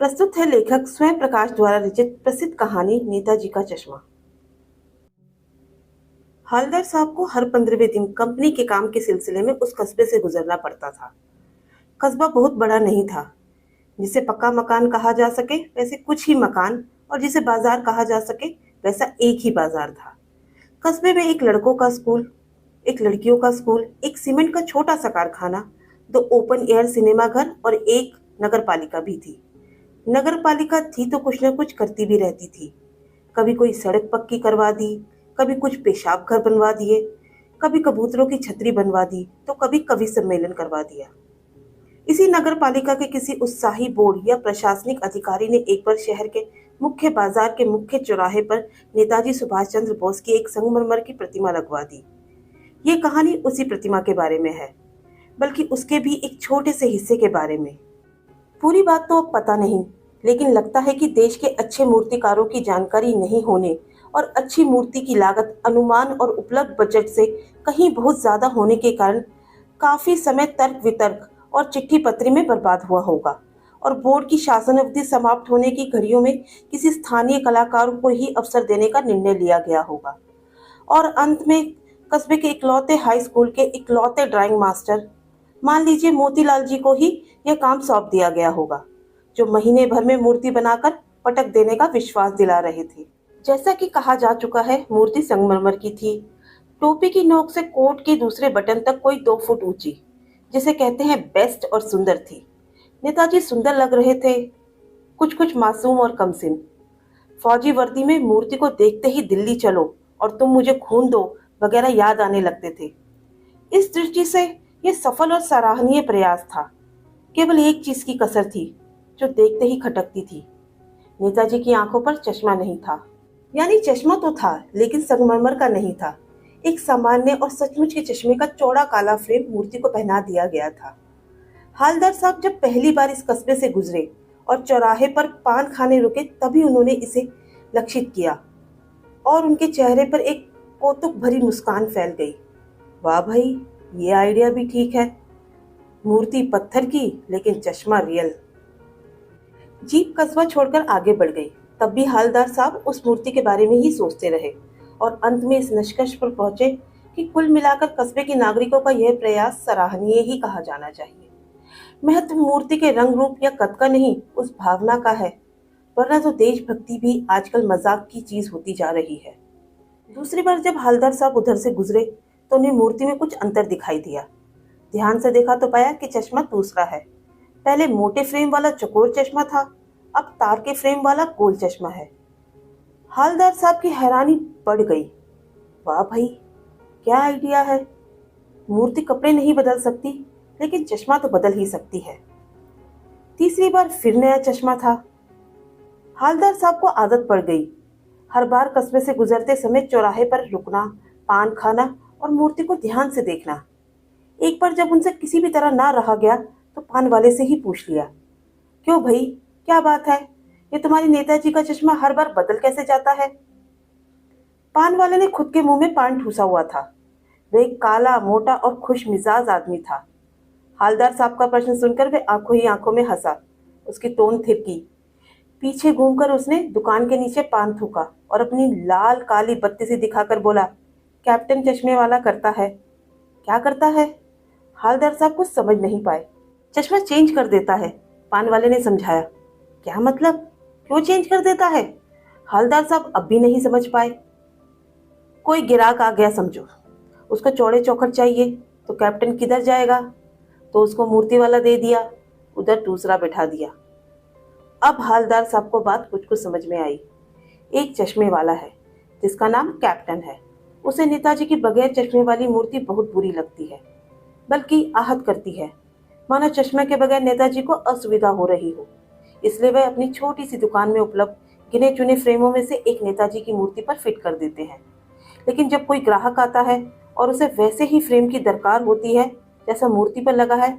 प्रस्तुत है लेखक स्वयं प्रकाश द्वारा रचित प्रसिद्ध कहानी नेताजी का चश्मा। हवलदार साहब को हर 15वें दिन कंपनी के काम के सिलसिले में उस कस्बे से गुजरना पड़ता था। कस्बा बहुत बड़ा नहीं था, जिसे पक्का मकान कहा जा सके वैसे कुछ ही मकान, और जिसे बाजार कहा जा सके वैसा एक ही बाजार था। कस्बे में एक लड़कों का स्कूल, एक लड़कियों का स्कूल, एक सीमेंट का छोटा सा कारखाना, 2 ओपन एयर सिनेमा घर और एक नगर पालिका भी थी। नगर पालिका थी तो कुछ न कुछ करती भी रहती थी। कभी कोई सड़क पक्की करवा दी, कभी कुछ पेशाब घर बनवा दिए, कभी कबूतरों की छतरी बनवा दी, तो कभी कवि सम्मेलन करवा दिया। इसी नगर पालिका के किसी उत्साही बोर्ड या प्रशासनिक अधिकारी ने एक बार शहर के मुख्य बाजार के मुख्य चौराहे पर नेताजी सुभाष चंद्र बोस की एक संगमरमर की प्रतिमा लगवा दी। ये कहानी उसी प्रतिमा के बारे में है, बल्कि उसके भी एक छोटे से हिस्से के बारे में। पूरी बात तो अब पता नहीं, लेकिन लगता है कि देश के अच्छे मूर्तिकारों की जानकारी नहीं होने और अच्छी मूर्ति की लागत अनुमान और उपलब्ध बजट से कहीं बहुत ज्यादा होने के कारण काफी समय तर्क वितर्क और चिट्ठी पत्री में बर्बाद हुआ होगा, और बोर्ड की शासन अवधि समाप्त होने की घड़ियों में किसी स्थानीय कलाकारों को ही अवसर देने का निर्णय लिया गया होगा, और अंत में कस्बे के इकलौते हाई स्कूल के इकलौते ड्राइंग मास्टर, मान लीजिए मोतीलाल जी को ही यह काम सौंप दिया गया होगा, जो महीने भर में मूर्ति बनाकर पटक देने का विश्वास दिला रहे थे। जैसा कि कहा जा चुका है, मूर्ति संगमरमर की थी। टोपी की नोक से कोट के दूसरे बटन तक कोई 2 फुट ऊंची, जिसे कहते हैं बेस्ट, और सुंदर थी। नेताजी सुंदर लग रहे थे, कुछ कुछ मासूम और कमसिन। फौजी वर्दी में मूर्ति को देखते ही दिल्ली चलो और तुम मुझे खून दो वगैरह याद आने लगते थे। इस दृष्टि से यह सफल और सराहनीय प्रयास था। केवल एक चीज की कसर थी, जो देखते ही खटकती थी। नेताजी की आंखों पर चश्मा नहीं था। यानी चश्मा तो था, लेकिन संगमरमर का नहीं था। एक सामान्य और सचमुच के चश्मे का चौड़ा काला फ्रेम मूर्ति को पहना दिया गया था। हालदार साहब जब पहली बार इस कस्बे से गुजरे और चौराहे पर पान खाने रुके, तभी उन्होंने इसे लक्षित किया और उनके चेहरे पर एक कौतुक भरी मुस्कान फैल गई। वाह भाई, ये आइडिया भी ठीक है। मूर्ति पत्थर की, लेकिन चश्मा रियल। जीप कस्बा छोड़कर आगे बढ़ गई। तब भी हालदार साहब उस मूर्ति के बारे में ही सोचते रहे और अंत में इस निष्कर्ष पर पहुंचे कि कुल मिलाकर कस्बे के नागरिकों का यह प्रयास सराहनीय ही कहा जाना चाहिए। महत्व मूर्ति के रंग रूप या कद का नहीं, उस भावना का है। वरना तो देशभक्ति भी आजकल मजाक की चीज होती जा रही है। दूसरी बार जब हालदार साहब उधर से गुजरे तो उन्हें मूर्ति में कुछ अंतर दिखाई दिया। ध्यान से देखा तो पाया कि चश्मा दूसरा है। पहले मोटे फ्रेम वाला चौकोर चश्मा था, अब तार के फ्रेम वाला गोल चश्मा है। हालदार साहब की हैरानी बढ़ गई। वाह भाई, क्या आइडिया है। मूर्ति कपड़े नहीं बदल सकती, लेकिन चश्मा तो बदल ही सकती है। तीसरी बार फिर नया चश्मा था। हालदार साहब को आदत पड़ गई हर बार कस्बे से गुजरते समय चौराहे पर रुकना, पान खाना और मूर्ति को ध्यान से देखना। एक बार जब उनसे किसी भी तरह ना रहा गया तो पान वाले से ही पूछ लिया, क्यों भाई, क्या बात है, ये तुम्हारे नेताजी का चश्मा हर बार बदल कैसे जाता है। पान वाले ने खुद के मुंह में पान ठूसा हुआ था। वह एक काला, मोटा और खुश मिजाज आदमी था। हालदार साहब का प्रश्न सुनकर वे आंखों ही आंखों में हंसा। उसकी टोन थिरकी। पीछे घूमकर उसने दुकान के नीचे पान थूका और अपनी लाल काली बत्ती से दिखाकर बोला, कैप्टन चश्मे वाला करता है। क्या करता है? हालदार साहब कुछ समझ नहीं पाए। चश्मा चेंज कर देता है, पान वाले ने समझाया। क्या मतलब? क्यों चेंज कर देता है? हालदार साहब अब भी नहीं समझ पाए। कोई गिराक आ गया समझो, उसको चौड़े चौखट चाहिए, तो कैप्टन किधर जाएगा? तो उसको मूर्ति वाला दे दिया, उधर दूसरा बैठा दिया। अब हालदार साहब को बात कुछ कुछ समझ में आई। एक चश्मे वाला है जिसका नाम कैप्टन है। उसे नेताजी की बगैर चश्मे वाली मूर्ति बहुत बुरी लगती है, बल्कि आहत करती है, मानो चश्मे के बगैर नेताजी को असुविधा हो रही हो। इसलिए वह अपनी छोटी सी दुकान में उपलब्ध गिने चुने फ्रेमों में से एक नेताजी की मूर्ति पर फिट कर देते हैं। लेकिन जब कोई ग्राहक आता है और उसे वैसे ही फ्रेम की दरकार होती है जैसा मूर्ति पर लगा है,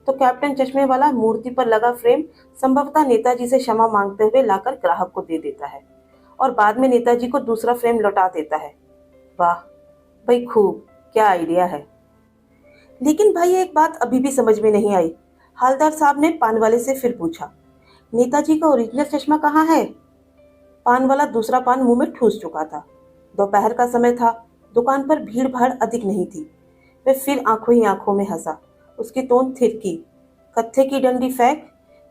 तो कैप्टन चश्मे वाला मूर्ति पर लगा फ्रेम संभवतः नेताजी से क्षमा मांगते हुए लाकर ग्राहक को दे देता है और बाद में नेताजी को दूसरा फ्रेम लौटा देता है। वाह भाई, खूब, क्या आइडिया है। लेकिन भाई एक बात अभी भी समझ में नहीं आई। हालदार साहब ने पान वाले से फिर पूछा, नेताजी का ओरिजिनल चश्मा कहाँ है? पान वाला दूसरा पान मुंह में ठूस चुका था। दोपहर का समय था। दुकान पर भीड़ भाड़ अधिक नहीं थी। वह फिर आंखों ही आंखों में हंसा। उसकी टोन थिरकी। कत्थे की डंडी फेंक।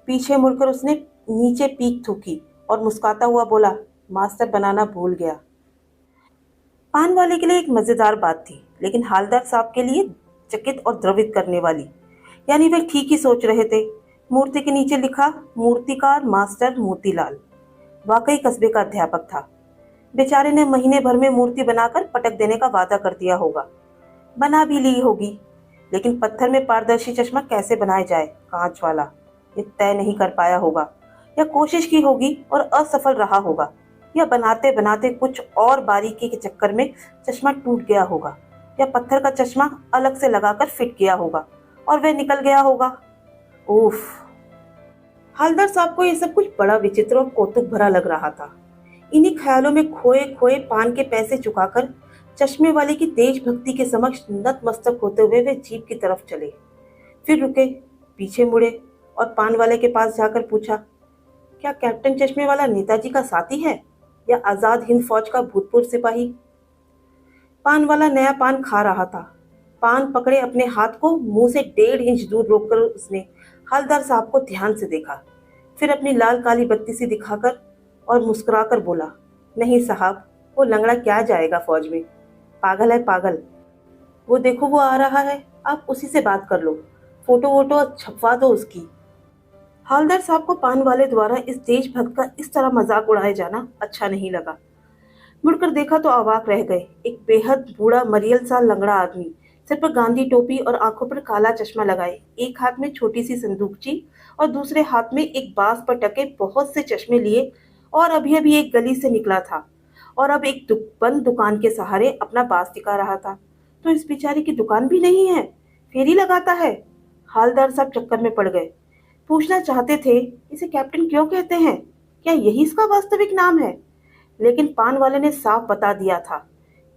पीछे मुड़कर उसने नीचे पीक थूकी और मुस्कुराता हुआ बोला, मास्टर बनाना भूल गया। पान वाले के लिए एक मजेदार बात थी, लेकिन हालदार साहब के लिए चकित और द्रवित करने वाली। यानी वे ठीक ही सोच रहे थे। मूर्ति के नीचे लिखा, मूर्तिकार मास्टर मोतीलाल। वाकई कस्बे का अध्यापक था। बेचारे ने महीने भर में मूर्ति बनाकर पटक देने का वादा कर दिया होगा। बना भी ली होगी, लेकिन पत्थर में पारदर्शी चश्मा कैसे बनाया जाए, कांच वाला, ये तय नहीं कर पाया होगा। या कोशिश की होगी और असफल रहा होगा, या बनाते बनाते कुछ और बारीकी के चक्कर में चश्मा टूट गया होगा, या पत्थर का चश्मा अलग से लगाकर फिट किया होगा और वह निकल गया होगा। उफ। हालदार साहब को यह सब कुछ बड़ा विचित्र और कौतुक भरा लग रहा था। इन्हीं ख्यालों में खोए खोए पान के पैसे चुकाकर चश्मे वाले की देशभक्ति के समक्ष नतमस्तक होते हुए वे जीप की तरफ चले। फिर रुके, पीछे मुड़े और पान वाले के पास जाकर पूछा, क्या कैप्टन चश्मे वाला नेताजी का साथी है या आजाद हिंद फौज का भूतपूर्व सिपाही? पान वाला नया पान खा रहा था। पान पकड़े अपने हाथ को मुंह से 1.5 इंच दूर रोककर उसने हवलदार साहब को ध्यान से देखा। फिर अपनी लाल काली बत्ती सी दिखाकर और मुस्कुराकर बोला, नहीं साहब, वो लंगड़ा क्या जाएगा फौज में, पागल है पागल। वो देखो वो आ रहा है, आप उसी से बात कर लो, फोटो वोटो छपवा दो उसकी। हवलदार साहब को पान वाले द्वारा इस देशभक्त का इस तरह मजाक उड़ाया जाना अच्छा नहीं लगा। मुड़कर देखा तो अवाक रह गए। एक बेहद बूढ़ा मरियल सा लंगड़ा आदमी, सिर पर गांधी टोपी और आंखों पर काला चश्मा लगाए, एक हाथ में छोटी सी संदूकची और दूसरे हाथ में एक बांस पर टके बहुत से चश्मे लिए, और अभी अभी एक गली से निकला था और अब एक बंद दुकान के सहारे अपना बांस टिका रहा था। तो इस बेचारे की दुकान भी नहीं है, फेरी लगाता है। हालदार साहब चक्कर में पड़ गए। पूछना चाहते थे, इसे कैप्टन क्यों कहते हैं, क्या यही इसका वास्तविक नाम है? लेकिन पान वाले ने साफ बता दिया था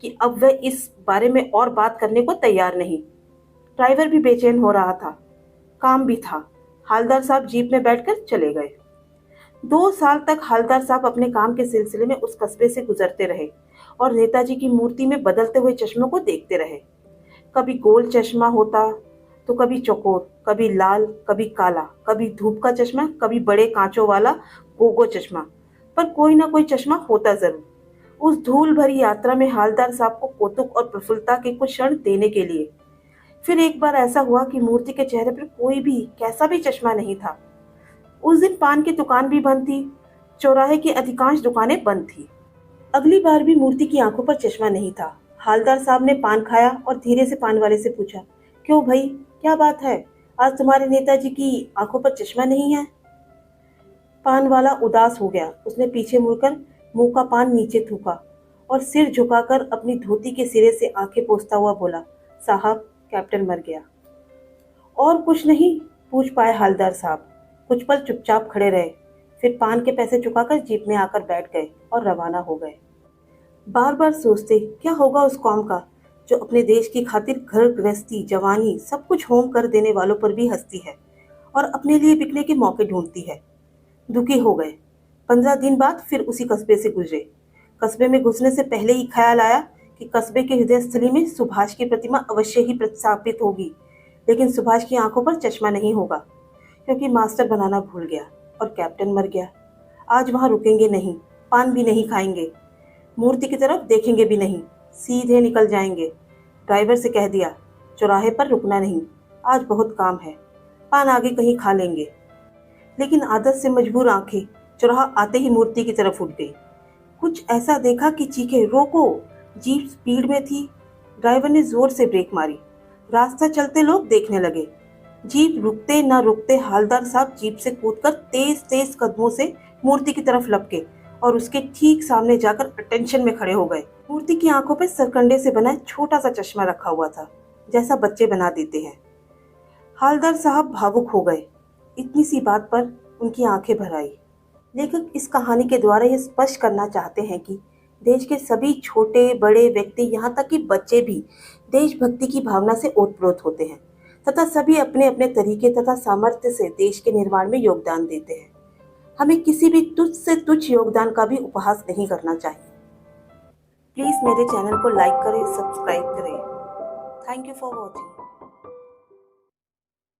कि अब वह इस बारे में और बात करने को तैयार नहीं। ड्राइवर भी बेचैन हो रहा था, काम भी था। हालदार साहब जीप में बैठकर चले गए। 2 साल तक हालदार साहब अपने काम के सिलसिले में उस कस्बे से गुजरते रहे और नेताजी की मूर्ति में बदलते हुए चश्मों को देखते रहे। कभी गोल चश्मा होता तो कभी चौकोर, कभी लाल, कभी काला, कभी धूप का चश्मा, कभी बड़े कांचों वाला गोगो चश्मा, पर कोई ना कोई चश्मा होता जरूर। उस धूल भरी यात्रा में हालदार साहब को कौतुक और प्रफुल्लता के कुछ क्षण देने के लिए। फिर एक बार ऐसा हुआ कि मूर्ति के चेहरे पर कोई भी कैसा भी चश्मा नहीं था। उस दिन पान की दुकान भी बंद थी, चौराहे की अधिकांश दुकानें बंद थी। अगली बार भी मूर्ति की आंखों पर चश्मा नहीं था। हालदार साहब ने पान खाया और धीरे से पान वाले से पूछा, क्यों भाई, क्या बात है, आज तुम्हारे नेताजी की आंखों पर चश्मा नहीं है? पान वाला उदास हो गया। उसने पीछे मुड़कर मुंह का पान नीचे थूका और सिर झुकाकर अपनी धोती के सिरे से आंखें पोंछता हुआ बोला, साहब, कैप्टन मर गया। और कुछ नहीं पूछ पाए हालदार साहब। कुछ पल चुपचाप खड़े रहे, फिर पान के पैसे चुकाकर जीप में आकर बैठ गए और रवाना हो गए। बार बार सोचते क्या होगा उस कौम का जो अपने देश की खातिर घर गृहस्थी, जवानी, सब कुछ होम कर देने वालों पर भी हंसती है और अपने लिए बिकने के मौके ढूंढती है। दुखी हो गए। 15 दिन बाद फिर उसी कस्बे से गुजरे। कस्बे में घुसने से पहले ही ख्याल आया कि कस्बे के हृदय स्थली में सुभाष की प्रतिमा अवश्य ही प्रतिस्थापित होगी, लेकिन सुभाष की आंखों पर चश्मा नहीं होगा, क्योंकि मास्टर बनाना भूल गया और कैप्टन मर गया। आज वहां रुकेंगे नहीं, पान भी नहीं खाएंगे, मूर्ति की तरफ देखेंगे भी नहीं, सीधे निकल जाएंगे। ड्राइवर से कह दिया, चौराहे पर रुकना नहीं, आज बहुत काम है, पान आगे कहीं खा लेंगे। लेकिन आदत से मजबूर आंखें चौराहा आते ही मूर्ति की तरफ उठ गई। कुछ ऐसा देखा कि चीखे, रोको। जीप स्पीड में थी। ड्राइवर ने जोर से ब्रेक मारी। रास्ता चलते लोग देखने लगे। जीप रुकते न रुकते हालदार साहब जीप से कूदकर तेज तेज कदमों से मूर्ति की तरफ लपके और उसके ठीक सामने जाकर अटेंशन में खड़े हो गए। मूर्ति की आंखों पर सरकंडे से बना छोटा सा चश्मा रखा हुआ था, जैसा बच्चे बना देते हैं। हालदार साहब भावुक हो गए। इतनी सी बात पर उनकी आंखें भर आई। लेखक इस कहानी के द्वारा यह स्पष्ट करना चाहते हैं कि देश के सभी छोटे बड़े व्यक्ति, यहाँ तक कि बच्चे भी देशभक्ति की भावना से ओतप्रोत होते हैं तथा सभी अपने अपने तरीके तथा सामर्थ्य से देश के निर्माण में योगदान देते हैं। हमें किसी भी तुच्छ से तुच्छ योगदान का भी उपहास नहीं करना चाहिए। प्लीज़ मेरे चैनल को लाइक करें, सब्सक्राइब करें। Thank you for watching.